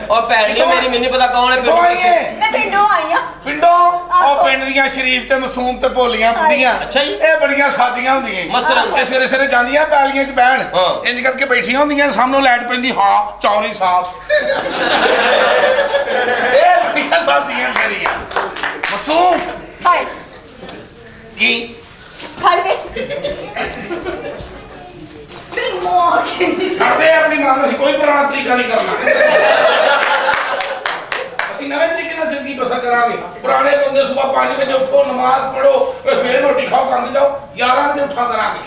ਉਹ ਭੈਣ ਜੀ ਮੇਰੀ ਮੈਨੂੰ ਪਤਾ ਕੌਣ ਹੈ। ਮੈਂ ਪਿੰਡੋਂ ਆਈ ਆ। ਪਿੰਡੋਂ ਉਹ ਪਿੰਡ ਦੀਆਂ ਸ਼ਰੀਫ ਤੇ ਮਾਸੂਮ ਤੇ ਭੋਲੀਆਂ ਬੁੱਢੀਆਂ। ਅੱਛਾ ਜੀ। ਇਹ ਬੜੀਆਂ ਸਾਦੀਆਂ ਹੁੰਦੀਆਂ ਮਸਲਨ ਇਹ ਸਵੇਰੇ ਸਵੇਰੇ ਜਾਂਦੀਆਂ ਪੈਲੀਆਂ 'ਚ ਬਹਿਣ ਇੰਜ ਕਰਕੇ ਬੈਠੀਆਂ ਹੁੰਦੀਆਂ ਸਾਹਮਣੇ ਲਾਈਟ ਪੈਂਦੀ ਹਾਂ ਚੌਰੀ ਸਾਫ ਇਹ ਬੜੀਆਂ ਸਾਦੀਆਂ ਸ਼ਰੀਆਂ ਮਾਸੂਮ ਹਾਏ ਕੀ ਹਾਏ ਮੇਰੀ ਮਾਂ ਕਹਿੰਦੀ ਸਾਡੇ ਆਪਣੀ ਮਾਂ ਨੂੰ ਅਸੀਂ ਕੋਈ ਪੁਰਾਣਾ ਤਰੀਕਾ ਨਹੀਂ ਕਰਨਾ ਅਸੀਂ ਨਵੇਂ ਤਰੀਕੇ ਨਾਲ ਜ਼ਿੰਦਗੀ ਬਸਰ ਕਰਾਂਗੇ ਪੁਰਾਣੇ ਬੰਦੇ ਸਵੇਰ 5 ਵਜੇ ਉੱਠੋ ਨਮਾਜ਼ ਪੜੋ ਫਿਰ ਰੋਟੀ ਖਾਓ ਖਾਂਦੇ ਜਾਓ 11 ਵਜੇ ਉੱਠਾ ਕਰਾਂਗੇ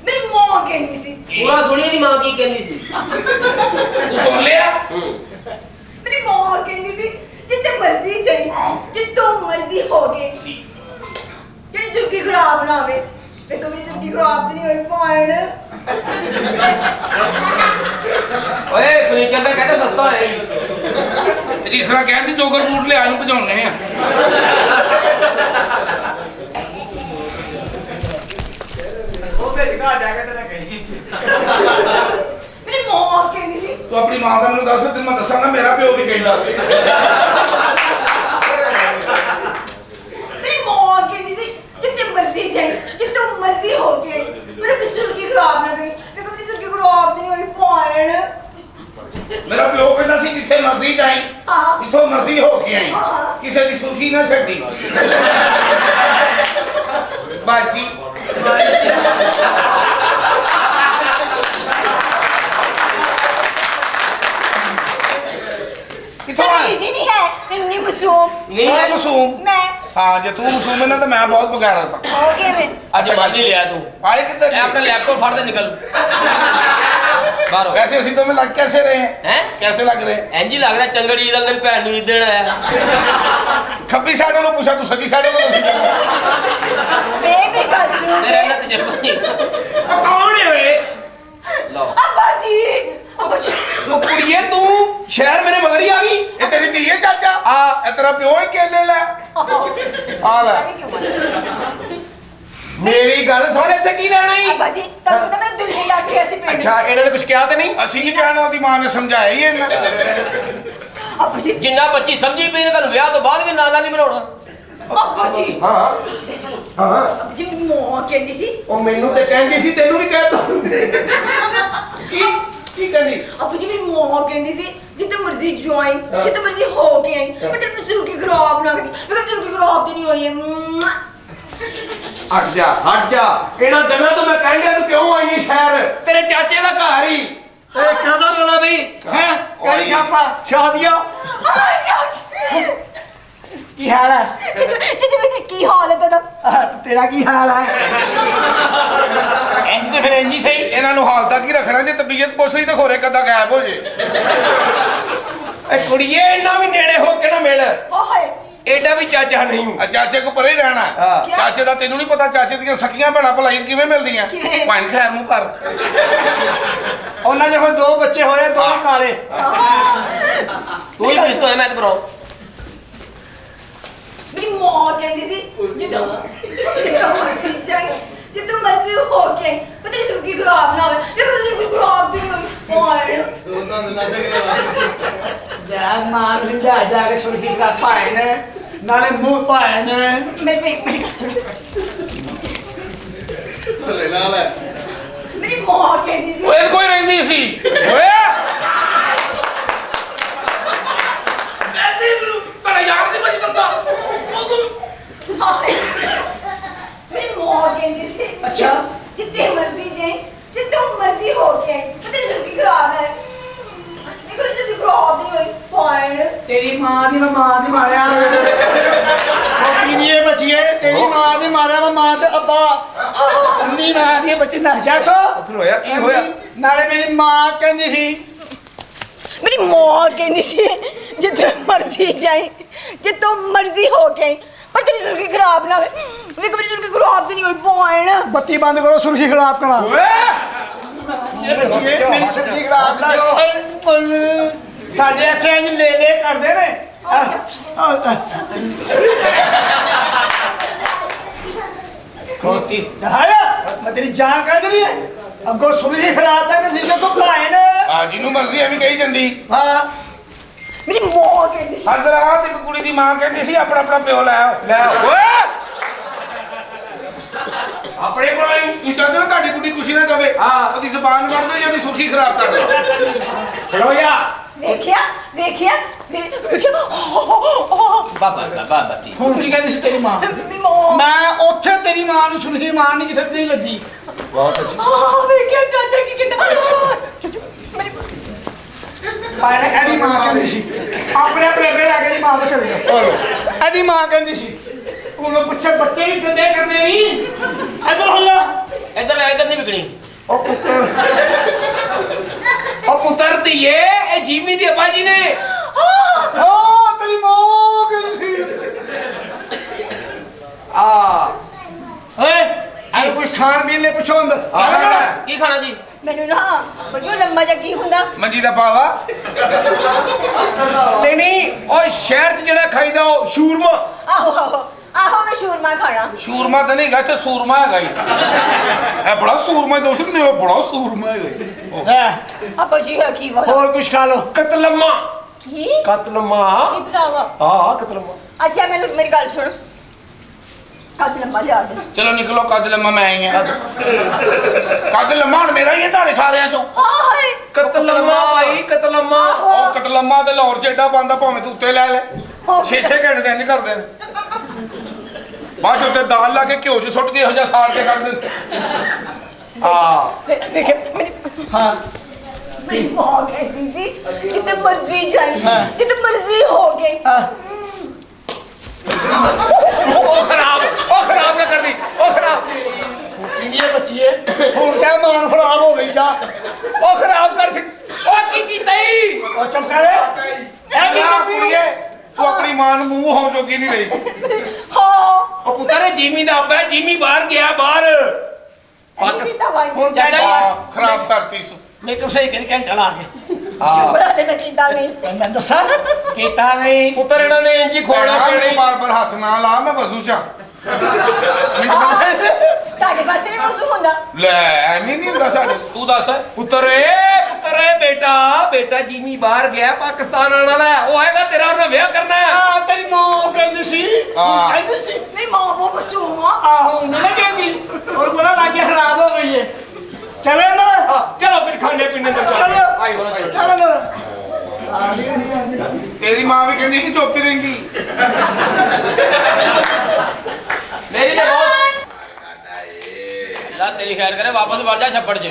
ਮੇਰੀ ਮਾਂ ਕਹਿੰਦੀ ਸੀ ਪੂਰਾ ਸੁਣੀਏ ਨੀ ਮਾਂ ਕੀ ਕਹਿੰਦੀ ਸੀ ਤੂੰ ਸੁਣ ਲਿਆ ਮੇਰੀ ਮਾਂ ਕਹਿੰਦੀ ਸੀ ਜਿੱਥੇ ਮਰਜ਼ੀ ਜਾਈ ਜਿੱਥੋਂ ਮਰਜ਼ੀ ਹੋ ਗਏ ਜਿਹੜੀ ਚੁੱਕੀ ਖਰਾਬ ਨਾ ਹੋਵੇ ਤੇ ਕਦੀ ਚੁੱਕੀ ਖਰਾਬ ਨਹੀਂ ਹੋਈ ਪਾਣ ਓਏ ਫਰਨੀਚਰ ਦਾ ਕਹਿੰਦੇ ਸਸਤਾ ਹੈ ਜਿਸ ਤਰ੍ਹਾਂ ਕਹਿੰਦੀ ਜੋਗਰ ਬੂਟ ਲਿਆ ਨੂੰ ਭਜਾਉਣੇ ਆ ਉਹ ਵਿੱਚ ਘਾ ਜਾ ਕੇ ਤੇ ਨਾ ਕਹੀ ਮੇਰੀ ਮਾਂ ਕਹਿੰਦੀ ਸੀ ਤੂੰ ਆਪਣੀ ਮਾਂ ਦਾ ਮੈਨੂੰ ਦੱਸ ਤੈਨੂੰ ਮੈਂ ਦੱਸਾਂਗਾ ਮੇਰਾ ਪਿਓ ਵੀ ਕਹਿੰਦਾ ਸੀ ਮੇਰੀ ਮਾਂ ਕਹਿੰਦੀ ਸੀ ਜਿੱਥੇ ਮਰਜ਼ੀ ਜਾਈ ਜਿੱਥੋਂ ਮਰਜ਼ੀ ਹੋ ਕੇ ਮੇਰੇ ਬਿਸੁਰਗੀ ਖਰਾਬ ਨਾ ਗਈ ਤੇ ਕਦੀ ਬਿਸੁਰਗੀ ਖਰਾਬ ਨਹੀਂ ਹੋਈ ਪਾਣ ਮੇਰਾ ਪਿਓ ਕਹਿੰਦਾ ਸੀ ਜਿੱਥੇ ਮਰਜ਼ੀ ਜਾਈ ਹਾਂ ਜਿੱਥੋਂ ਮਰਜ਼ੀ ਹੋ ਕੇ ਆਈ ਕਿਸੇ ਦੀ ਸੁਰਖੀ ਨਾ ਛੱਡੀ ਬਾਜੀ ਕਿੱਥੋਂ ਆ ਜੀ ਨਹੀਂ ਹੈ ਇੰਨੀ ਮਾਸੂਮ ਨਹੀਂ ਮੈਂ ਹੈ ਮਾਸੂਮ ਮੈਂ ਹਾਂ ਜੇ ਤੂੰ ਮਾਸੂਮ ਹੈ ਨਾ ਤਾਂ ਮੈਂ ਬਹੁਤ ਬਗੈਰ ਹਾਂ ਹੋ ਕਿਵੇਂ ਅੱਜ ਮੰਨ ਹੀ ਲਿਆ ਤੂੰ ਆਏ ਕਿੱਧਰ ਇਹ ਆਪਣਾ ਲੈਪਟਾਪ ਫੜ ਦੇ ਨਿਕਲ ਬਾਹਰ वैसे ਅਸੀਂ तो में लग कैसे रहे हैं हैं कैसे लग रहे हैं ਇੰਜ ਹੀ ਲੱਗ ਰਿਹਾ ਚੰਗੜੀ ਈਦ ਵਾਲੇ ਦਿਨ ਭੈਣ ਨੂੰ ਈਦ ਦੇਣ ਆਇਆ खब्बी साइड वालों पूछा तू सजी साइड वालों ਮੇਰੀ ਗੱਲ ਸੁਣੋ ਮੇਰਾ ਇਹਨਾਂ ਤਜਰਬਾ ਨਹੀਂ ਕੌਣ ਹੈ ਓਏ ਲਓ ਅੱਬਾ ਜੀ ਉਹ ਕੁੜੀਏ ਤੂੰ ਸ਼ਹਿਰ ਮੇਰੇ ਮਗਰ ਹੀ ਆ ਗਈ ये तेरी धी है चाचा ये तेरा प्यो है केले ले आ ले ਮੇਰੀ ਗੱਲ ਸੁਣ ਇੱਥੇ ਕੀ ਲੈਣਾ ਈ ਅੱਬਾ ਜੀ ਤੁਹਾਨੂੰ ਪਤਾ ਮੇਰਾ ਦਿਲ ਨਹੀਂ ਲੱਗ ਰਿਹਾ ਸੀ ਪਿੰਡ ਅੱਛਾ ਇਹਨਾਂ ਨੇ ਕੁਝ ਕਿਹਾ ਤੇ ਨਹੀਂ ਅਸੀਂ ਕੀ ਕਹਿਣਾ ਉਹਦੀ ਮਾਂ ਨੇ ਸਮਝਾਇਆ ਹੀ ਇਹਨਾਂ ਅੱਬਾ ਜੀ ਜਿੰਨਾ ਬੱਚੀ ਸਮਝੀ ਪਈ ਨੇ ਤੁਹਾਨੂੰ ਵਿਆਹ ਤੋਂ ਬਾਅਦ ਵੀ ਨਾਨਾ ਨਹੀਂ ਬਣਾਉਣਾ ਅੱਬਾ ਜੀ ਹਾਂ ਹਾਂ ਅੱਬਾ ਜੀ ਮੇਰੀ ਮਾਂ ਕਹਿੰਦੀ ਸੀ ਉਹ ਮੈਨੂੰ ਤੇ ਕਹਿੰਦੀ ਸੀ ਤੈਨੂੰ ਵੀ ਕਹਿਤਾ ਕੀ ਕੀ ਕਹਿੰਦੀ ਅੱਬਾ ਜੀ ਮੇਰੀ ਮਾਂ ਕਹਿੰਦੀ ਸੀ ਜਿੱਥੇ ਮਰਜ਼ੀ ਜੁਆਈ ਜਿੱਥੇ ਮਰਜ਼ੀ ਹੋ ਕੇ ਆਈ ਪਰ ਤੇਰੀ ਬਿਸੁਰਗੀ ਖਰਾਬ ਨਾ ਕਰੀ ਮੈਂ ਬਿਸੁਰਗੀ ਖਰਾਬ ਤੇ ਨਹੀਂ ਹੋਈ ਹੈ ਹਟ ਜਾ ਇਹਨਾਂ ਗੱਲਾਂ ਤੋਂ ਮੈਂ ਕਹਿਣ ਡਿਆ ਤੂੰ ਕਿਉਂ ਆਈ ਸ਼ਹਿਰ ਤੇਰੇ ਚਾਚੇ ਦਾ ਘਰ ਹੀ ਏ ਕਾਹਦਾ ਰੋਲਾ ਬਈ ਹੈ ਕਾਲੀ ਛਾਪਾ ਸ਼ਾਦੀਆਂ ਕੀ ਹਾਲ ਹੈ ਜੀ ਕੀ ਹਾਲ ਹੈ ਤੁਹਾਡਾ ਤੇਰਾ ਕੀ ਹਾਲ ਹੈ ਇੰਜ ਤੇ ਫਿਰ ਇੰਜ ਹੀ ਸਹੀ ਇਹਨਾਂ ਨੂੰ ਹਾਲ ਤੱਕ ਹੀ ਰੱਖਣਾ ਜੇ ਤਬੀਅਤ ਪੁੱਛ ਲਈ ਤਾਂ ਖੋਰੇ ਕਦਾ ਗਾਇਬ ਹੋ ਜੇ ਏ ਕੁੜੀਏ ਇਹਨਾਂ ਵੀ ਨੇੜੇ ਹੋ ਕੇ ਨਾ ਮਿਲ ਹਾਏ ਐਡਾ ਵੀ ਚਾਚਾ ਨਹੀਂ ਆ ਚਾਚੇ ਕੋ ਪਰੇ ਹੀ ਰਹਿਣਾ ਹਾਂ। ਚਾਚੇ ਦਾ ਤੈਨੂੰ ਨਹੀਂ ਪਤਾ ਚਾਚੇ ਦੀਆਂ ਸਕੀਆਂ ਭੈਣਾਂ ਭਲਾਈ ਕਿਵੇਂ ਮਿਲਦੀਆਂ ਕਿਵੇਂ? ਭੈਣ ਖੈਰ ਨੂੰ ਪਰ ਉਹਨਾਂ ਦੇ ਕੋਲ 2 ਬੱਚੇ ਹੋਏ ਦੋਨੋਂ ਕਾਲੇ ਤੂੰ ਹੀ ਪੁੱਛ ਤੋ ਮੈਂ ਤੇ ਬਰੋ ਮੇਰੀ ਮਾਂ ਕਹਿੰਦੀ ਸੀ ਜਿੱਦੋਂ ਮਰਜ਼ੀ ਜਾਈ ਜਿੱਦੋਂ ਮਰਜ਼ੀ ਹੋ ਕੇ ਪਰ ਤੇਰੀ ਸੁਰਗੀ ਖਰਾਬ ਨਾ ਹੋਵੇ ਇਹ ਕੋਈ ਸੁਰਗੀ ਖਰਾਬ ਤੇ ਨਹੀਂ ਹੋਈ ਜਾ ਮਾਂ ਨੂੰ ਜਾ ਕੇ ਸੁਰਖੀ ਦਾ ਪਾਣ ਨਾਲੇ ਮੂੰਹ ਪਾਣ ਮੇਰੀ ਗੱਲ ਸੁਣ ਲੈ ਨਾਲ ਹੈ ਮੇਰੀ ਮਾਂ ਕਹਿੰਦੀ ਸੀ ਓਏ ਕੋਈ ਰਹਿੰਦੀ ਸੀ ਓਏ ਐਸੇ ਬਰੂ ਤੇਰਾ ਯਾਰ ਨਹੀਂ ਮਜ ਬੰਦਾ ਮੇਰੀ ਮਾਂ ਕਹਿੰਦੀ ਸੀ ਅੱਛਾ ਜਿੱਥੇ ਮਰਜ਼ੀ ਜਾਈ ਜਿੱਦੋਂ ਮਰਜ਼ੀ ਹੋ ਕੇ ਪਰ ਤੇਰੀ ਸੁਰਗੀ ਖਰਾਬ ਹੈ ਇਹ ਕੋਈ ਸੁਰਗੀ ਖਰਾਬ ਨਹੀਂ ਹੋਈ ਪਾਣ ਤੇਰੀ ਮਾਂ ਦੀ ਮੈਂ ਮਾਂ ਦੀ ਮਾਰਿਆ ਕੋਪੀ ਨਹੀਂ ਇਹ ਬੱਚੀਏ ਤੇਰੀ ਮਾਂ ਦੀ ਮਾਰਿਆ ਮੈਂ ਮਾਂ ਤੇ ਅੱਬਾ ਅੰਨੀ ਮਾਂ ਦੀ ਬੱਚੀ ਨਾ ਜਾ ਤੋ ਹੋਇਆ ਕੀ ਹੋਇਆ ਨਾਲੇ ਮੇਰੀ ਮਾਂ ਕਹਿੰਦੀ ਸੀ ਮੇਰੀ ਮਾਂ ਕਹਿੰਦੀ ਸੀ ਜਿੱਥੇ ਮਰਜ਼ੀ ਜਾਈ ਜਿੱਦੋਂ ਮਰਜ਼ੀ ਹੋ ਕੇ ਪਰ ਤੇਰੀ ਸੁਰਗੀ ਖਰਾਬ ਨਾ ਹੋਵੇ ਵੇਖ ਮੇਰੀ ਸੁਰਗੀ ਖਰਾਬ ਤੇ ਨਹੀਂ ਹੋਈ ਪਾਣ ਬੱਤੀ ਬੰਦ ਕਰੋ ਸੁਰਖੀ ਖਰਾਬ ਕਰਾ ਓਏ ਇਹ ਬੱਚੀਏ ਮੇਰੀ ਸੁਰਖੀ ਖਰਾਬ ਨਾ ਸਾਡੇ ਇੱਥੇ ਇੰਜ ਲੈ ਕਰਦੇ ਨੇ ਖੋਤੀ ਦਹਾਇਆ ਮੈਂ ਤੇਰੀ ਜਾਨ ਕੱਢ ਰਹੀ ਹੈ ਅੱਗੋਂ ਸੁਣੀ ਖਿਲਾਤਾ ਕਿ ਜਿੱਦੋਂ ਤੂੰ ਭੈਣ ਆ ਜਿਹਨੂੰ ਮਰਜ਼ੀ ਐਵੇਂ ਕਹੀ ਜਾਂਦੀ। ਹਾਂ ਮੇਰੀ ਮਾਂ ਕਹਿੰਦੀ ਸੀ ਹਜ਼ਰਤ ਇੱਕ ਕੁੜੀ ਦੀ ਮਾਂ ਕਹਿੰਦੀ ਸੀ ਆਪਣਾ ਆਪਣਾ ਪਿਓ ਲੈ ਆਓ। ਲੈ ਓਏ ਆਪਣੇ ਕੋਲ ਆਈ ਤੁਸੀਂ ਚਾਹਦੇ ਹੋ ਤੁਹਾਡੀ ਕੁੜੀ ਕੁਛ ਨਾ ਕਵੇ। ਹਾਂ। ਉਹਦੀ ਜ਼ਬਾਨ ਵੜ ਦਿਓ ਜਾਂ ਉਹਦੀ ਸੁਰਖੀ ਖਰਾਬ ਕਰ ਦਿਓ। ਖੜੋ ਜਾ ਵੇਖਿਆ ਵੇਖਿਆ ਬਾਬਾ ਬਾਬਾ ਤੀ ਹੁਣ ਕੀ ਕਹਿੰਦੀ ਸੀ ਤੇਰੀ ਮਾਂ ਮੇਰੀ ਮਾਂ ਮੈਂ ਉੱਥੇ ਤੇਰੀ ਮਾਂ ਨੂੰ ਸੁਣੀ ਮਾਂ ਨਹੀਂ ਜਿੱਥੇ ਨਹੀਂ ਲੱਗੀ ਬਹੁਤ ਅੱਛੀ ਵੇਖਿਆ ਚਾਚਾ ਕੀ ਕਹਿੰਦਾ ਮੇਰੀ ਪਰ ਇਹਦੀ ਮਾਂ ਕਹਿੰਦੀ ਸੀ ਆਪਣੇ ਆਪਣੇ ਅੱਗੇ ਲੈ ਕੇ ਇਹਦੀ ਮਾਂ ਤੋਂ ਚਲੇ ਜਾ ਇਹਦੀ ਮਾਂ ਕਹਿੰਦੀ ਸੀ ਉਹਨੂੰ ਪੁੱਛੇ ਬੱਚੇ ਵੀ ਠੰਡੇ ਕਰਨੇ ਨਹੀਂ ਇੱਧਰ ਹੋ ਜਾ ਇੱਧਰ ਲੈ ਇੱਧਰ ਨਹੀਂ ਵਿਕਣੀ ਉਹ ਪੁੱਤਰ ਉਹ ਪੁੱਤਰ ਧੀਏ ਇਹ ਜੀਵੀ ਦੀ ਅੱਬਾ ਜੀ ਨੇ ਓ ਤੇਰੀ ਮਾਂ ਕਹਿੰਦੀ ਸੀ ਆ ਓਏ ਆਏ ਕੁਝ ਖਾਣ ਪੀਣ ਲਈ ਪੁੱਛੋ ਅੰਦਰ ਕੀ ਖਾਣਾ ਜੀ ਮੈਨੂੰ ਨਾ ਬਜੋ ਲੰਮਾ ਜਿਹਾ ਕੀ ਹੁੰਦਾ ਮੰਜੀ ਦਾ ਪਾਵਾ। ਨਹੀਂ ਨਹੀਂ ਉਹ ਸ਼ਹਿਰ 'ਚ ਜਿਹੜਾ ਖਾਈਦਾ ਉਹ ਸ਼ੂਰਮਾ ਆਹੋ ਆਹੋ ਆਹੋ ਮੈਂ ਸ਼ੂਰਮਾ ਖਾਣਾ ਸ਼ੂਰਮਾ ਤਾਂ ਨਹੀਂ ਗਾ ਇੱਥੇ ਸੂਰਮਾ ਹੈਗਾ ਹੀ। ਇਹ ਬੜਾ ਸੂਰਮਾ ਦੋ ਸਕਦੇ ਹੋ ਬੜਾ ਸੂਰਮਾ ਹੈਗਾ ਜੀ। ਉਹ ਹੈ ਆਪਾ ਜੀ ਹੈ ਕੀ ਵਾਲਾ ਹੋਰ ਕੁਝ ਖਾ ਲੋ ਕਤਲਮਾ ਕੀ ਕਤਲਮਾ ਕੀ ਬਣਾਵਾ ਹਾਂ ਕਤਲਮਾ ਅੱਛਾ ਮੈਨੂੰ ਮੇਰੀ ਗੱਲ ਸੁਣ ਕੱਦ ਲੰਮਾ ਲਿਆ ਦੇ ਚਲੋ ਨਿਕਲੋ ਕੱਦ ਲੰਮਾ ਮੈਂ ਆਈ ਆ। ਕੱਦ ਲੰਮਾ ਹੁਣ ਮੇਰਾ ਹੀ ਹੈ ਤੁਹਾਡੇ ਸਾਰਿਆਂ ਚੋਂ। ਹਾਏ ਕਤਲਮਾ ਭਾਈ ਕਤਲਮਾ ਉਹ ਕਤਲੰਮਾ ਤੇ ਲਾਹੌਰ ਚ ਏਡਾ ਬੰਦਾ ਭਾਵੇਂ ਤੂੰ ਉੱਤੇ ਲੈ ਲੈ 6-6 ਘੰਟੇ ਦੇ ਇੰਜ ਕਰਦੇ ਨੇ ਬਾਅਦ ਚ ਉੱਤੇ ਦਾਲ ਲਾ ਕੇ ਘਿਓ ਚ ਸੁੱਟ ਕੇ ਇਹੋ ਜਿਹਾ ਸਾੜ ਕੇ ਕੱਢ ਦਿੰਦੇ। ਵੇਖੇ ਮੇਰੀ ਹਾਂ ਮੇਰੀ ਮਾਂ ਕਹਿੰਦੀ ਸੀ ਜਿੱਥੇ ਮਰਜ਼ੀ ਜਾਈ ਜਿੱਥੇ ਮਰਜ਼ੀ ਹੋ ਗਈ ਉਹ ਖਰਾਬ ਨਾ ਕਰਦੀ ਉਹ ਖਰਾਬ ਕਿੰਨੀਏ ਬੱਚੀਏ ਹੁਣ ਕਿਆ ਮਾਨ ਖਰਾਬ ਹੋ ਗਈ ਜਾ ਉਹ ਖਰਾਬ ਕਰ ਉਹ ਕੀ ਕੀਤਾ ਈ ਉਹ ਚੁੱਪ ਕਰ ਆ ਕੁੜੀਏ ਤੂੰ ਆਪਣੀ ਮਾਂ ਨੂੰ ਮੂੰਹ ਹੋਂ ਜੋਗੀ ਨਹੀਂ ਰਹੀ। ਹਾਂ ਉਹ ਪੁੱਤਰ ਜੀਮੀ ਦਾ ਅੱਬਾ ਜੀਮੀ ਬਾਹਰ ਗਿਆ ਬਾਹਰ ਇਹ ਦਵਾਈ ਹੁਣ ਚਾਚਾ ਜੀ ਹਾਂ, ਖਰਾਬ ਕਰਤੀ ਸੂ। ਮੇਕਅਪ ਸਹੀ ਕਰੀ ਘੰਟਾ ਲਾ ਕੇ ਸ਼ੁਕਰ ਹੈ ਮੈਂ ਕੀਤਾ ਨਹੀਂ ਮੈਂ ਦੱਸਾਂ ਕੀਤਾ ਨਹੀਂ ਪੁੱਤਰ ਇਹਨਾਂ ਨੇ ਇੰਜੀ ਖੋਣਾ ਪੈਣੀ ਬਾਰ ਬਾਰ ਹੱਥ ਨਾ ਲਾ ਮੈਂ ਵਸੂ ਚਾ। ਤੁਹਾਡੇ ਪਾਸੇ ਵੀ ਮੌਜੂਦ ਹੁੰਦਾ ਲੈ ਐਵੇਂ ਨਹੀਂ ਹੁੰਦਾ ਸਾਡੇ। ਤੂੰ ਦੱਸ ਪੁੱਤਰ ਏ ਬੇਟਾ ਜੀਮੀ ਬਾਹਰ ਗਿਆ ਪਾਕਿਸਤਾਨ ਆਉਣ ਵਾਲਾ ਹੈ। ਉਹ ਆਏਗਾ ਤੇਰਾ ਉਹਨੇ ਵਿਆਹ ਕਰਨਾ ਹੈ। ਆ ਤੇਰੀ ਮਾਂ ਕਹਿੰਦੀ ਸੀ ਹਾਂ। ਕਹਿੰਦੀ ਸੀ ਮੇਰੀ ਮਾਂ ਬਹੁਤ ਮਾਸੂਮ ਆ ਆਹੋ ਨਹੀਂ ਕਹਿੰਦੀ ਔਰ ਬੋਲਾ ਲੱਗੇ ਖਰਾਬ ਹੋ ਗਈ ਹੈ ਚਲੇ ਨਾ ਚਲੋ ਕੁਝ ਖਾਣੇ ਪੀਣੇ ਦਾ ਚੱਲ ਆਈ ਹੋਣਾ ਚਲੋ ਚਲ ਨਾ ਤੇਰੀ ਮਾਂ ਵੀ ਕਹਿੰਦੀ ਕਿ ਚੁੱਪ ਹੀ ਰਹਿੰਦੀ। ਮੇਰੀ ਤਾਂ ਬਹੁਤ ਲਾ ਤੇਰੀ ਖੈਰ ਕਰੇ ਵਾਪਸ ਵੜ ਜਾ ਛੱਪੜ 'ਚ